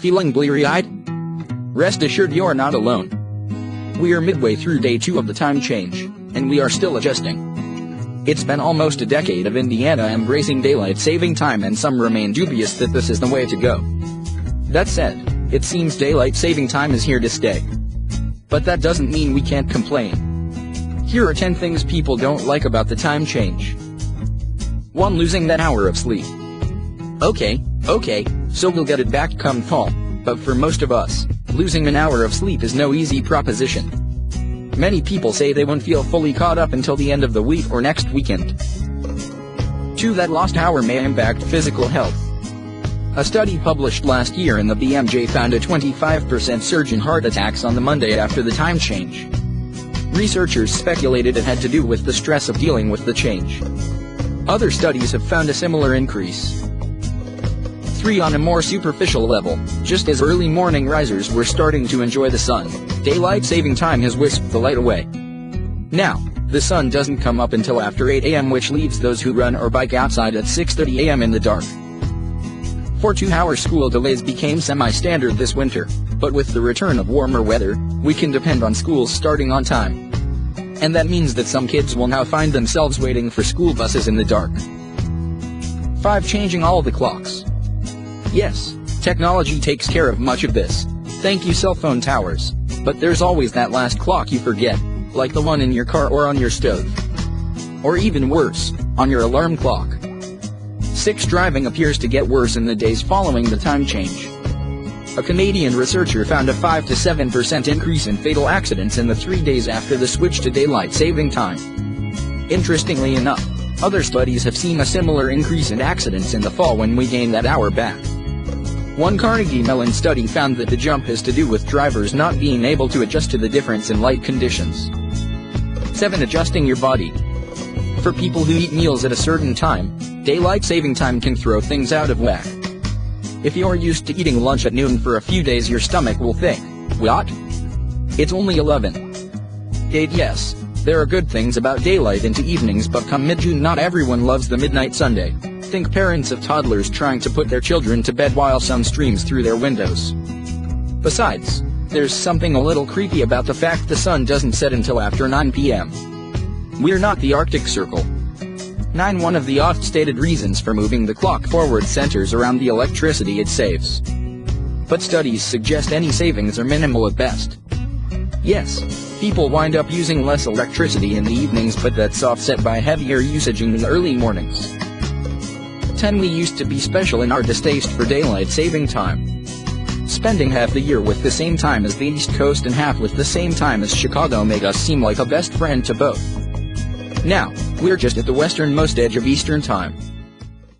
Feeling bleary-eyed? Rest assured you're not alone. We are midway through day 2 of the time change, and we are still adjusting. It's been almost a decade of Indiana embracing daylight saving time, and some remain dubious that this is the way to go. That said, it seems daylight saving time is here to stay. But that doesn't mean we can't complain. Here are 10 things people don't like about the time change. 1. Losing that hour of sleep. Okay, so we'll get it back come fall, but for most of us, losing an hour of sleep is no easy proposition. Many people say they won't feel fully caught up until the end of the week or next weekend. 2. That lost hour may impact physical health. A study published last year in the BMJ found a 25% surge in heart attacks on the Monday after the time change. Researchers speculated it had to do with the stress of dealing with the change. Other studies have found a similar increase. 3. On a more superficial level, just as early morning risers were starting to enjoy the sun, daylight saving time has whisked the light away. Now, the sun doesn't come up until after 8 a.m., which leaves those who run or bike outside at 6:30 a.m. in the dark. 4. 2-hour school delays became semi-standard this winter, but with the return of warmer weather, we can depend on schools starting on time. And that means that some kids will now find themselves waiting for school buses in the dark. 5. Changing all the clocks. Yes, technology takes care of much of this. Thank you, cell phone towers. But there's always that last clock you forget, like the one in your car or on your stove. Or even worse, on your alarm clock. 6. Driving appears to get worse in the days following the time change. A Canadian researcher found a 5 to 7% increase in fatal accidents in the 3 days after the switch to daylight saving time. Interestingly enough, other studies have seen a similar increase in accidents in the fall when we gain that hour back. One Carnegie Mellon study found that the jump is to do with drivers not being able to adjust to the difference in light conditions. 7. Adjusting your body. For people who eat meals at a certain time, daylight saving time can throw things out of whack. If you're used to eating lunch at noon for a few days, your stomach will think, "What? It's only 11. 8. Yes, there are good things about daylight into evenings, but come mid-June not everyone loves the midnight Sunday. Think parents of toddlers trying to put their children to bed while sun streams through their windows. Besides, there's something a little creepy about the fact the sun doesn't set until after 9 p.m. We're not the Arctic Circle. 9. One of the oft-stated reasons for moving the clock forward centers around the electricity it saves. But studies suggest any savings are minimal at best. Yes, people wind up using less electricity in the evenings, but that's offset by heavier usage in the early mornings. 10. We used to be special in our distaste for daylight saving time. Spending half the year with the same time as the East Coast and half with the same time as Chicago made us seem like a best friend to both. Now, we're just at the westernmost edge of Eastern time.